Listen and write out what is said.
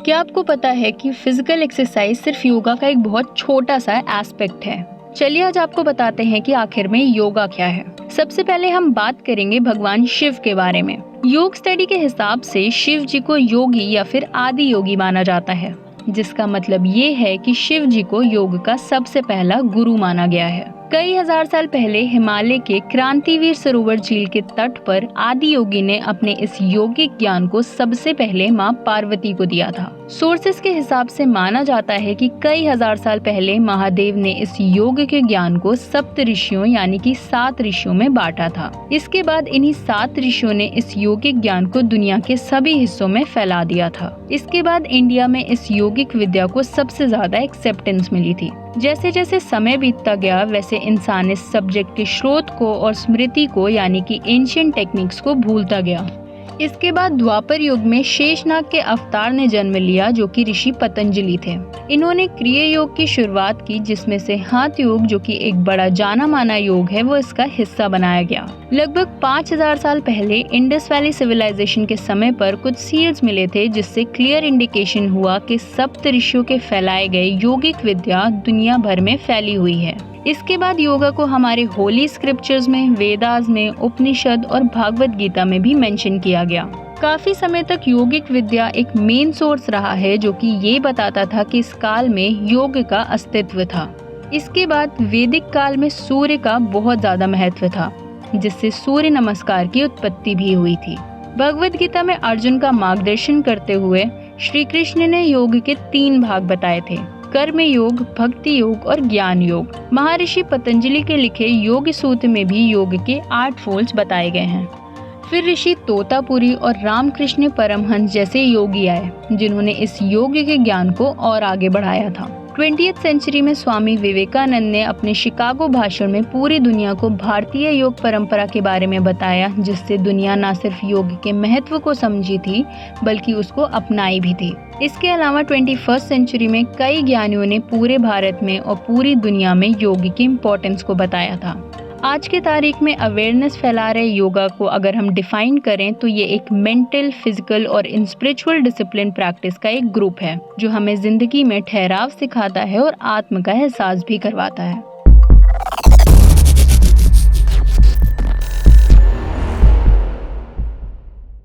क्या आपको पता है कि फिजिकल एक्सरसाइज सिर्फ योगा का एक बहुत छोटा सा एस्पेक्ट है। चलिए आज आपको बताते हैं कि आखिर में योगा क्या है। सबसे पहले हम बात करेंगे भगवान शिव के बारे में। योग स्टडी के हिसाब से शिव जी को योगी या फिर आदि योगी माना जाता है, जिसका मतलब ये है कि शिव जी को योग का सबसे पहला गुरु माना गया है। कई हजार साल पहले हिमालय के क्रांतिवीर सरोवर झील के तट पर आदि योगी ने अपने इस योगिक ज्ञान को सबसे पहले माँ पार्वती को दिया था। सोर्सेस के हिसाब से माना जाता है कि कई हजार साल पहले महादेव ने इस योग के ज्ञान को सप्त ऋषियों यानी कि 7 ऋषियों में बांटा था। इसके बाद इन्हीं 7 ऋषियों ने इस योगिक ज्ञान को दुनिया के सभी हिस्सों में फैला दिया था। इसके बाद इंडिया में इस योगिक विद्या को सबसे ज्यादा एक्सेप्टेंस मिली थी। जैसे जैसे समय बीतता गया वैसे इंसान इस सब्जेक्ट के स्रोत को और स्मृति को यानी कि एंशिएंट टेक्निक्स को भूलता गया। इसके बाद द्वापर युग में शेषनाग के अवतार ने जन्म लिया, जो कि ऋषि पतंजलि थे। इन्होंने क्रिया योग की शुरुआत की, जिसमें से हाथ योग, जो कि एक बड़ा जाना माना योग है, वो इसका हिस्सा बनाया गया। लगभग 5000 साल पहले इंडस वैली सिविलाइजेशन के समय पर कुछ सील्स मिले थे, जिससे क्लियर इंडिकेशन हुआ कि सप्त ऋषियों के फैलाए गए योगिक विद्या दुनिया भर में फैली हुई है। इसके बाद योगा को हमारे होली स्क्रिप्चर्स में, वेदास में, उपनिषद और भागवत गीता में भी मेंशन किया गया। काफी समय तक योगिक विद्या एक मेन सोर्स रहा है, जो कि ये बताता था कि इस काल में योग का अस्तित्व था। इसके बाद वैदिक काल में सूर्य का बहुत ज्यादा महत्व था, जिससे सूर्य नमस्कार की उत्पत्ति भी हुई थी। भगवत गीता में अर्जुन का मार्गदर्शन करते हुए श्री कृष्ण ने योग के 3 भाग बताए थे: कर्म योग, भक्ति योग और ज्ञान योग। महर्षि पतंजलि के लिखे योग सूत्र में भी योग के 8 फोल्ड्स बताए गए हैं। फिर ऋषि तोतापुरी और रामकृष्ण परमहंस जैसे योगी आए, जिन्होंने इस योग के ज्ञान को और आगे बढ़ाया था। 20th सेंचुरी में स्वामी विवेकानंद ने अपने शिकागो भाषण में पूरी दुनिया को भारतीय योग परंपरा के बारे में बताया, जिससे दुनिया न सिर्फ योग के महत्व को समझी थी बल्कि उसको अपनाई भी थी। इसके अलावा 21st सेंचुरी में कई ज्ञानियों ने पूरे भारत में और पूरी दुनिया में योग की इम्पोर्टेंस को बताया था। आज के तारीख में अवेयरनेस फैला रहे योगा को अगर हम डिफाइन करें तो ये एक मेंटल, फिजिकल और स्पिरिचुअल डिसिप्लिन प्रैक्टिस का एक ग्रुप है, जो हमें जिंदगी में ठहराव सिखाता है और आत्म का एहसास भी करवाता है।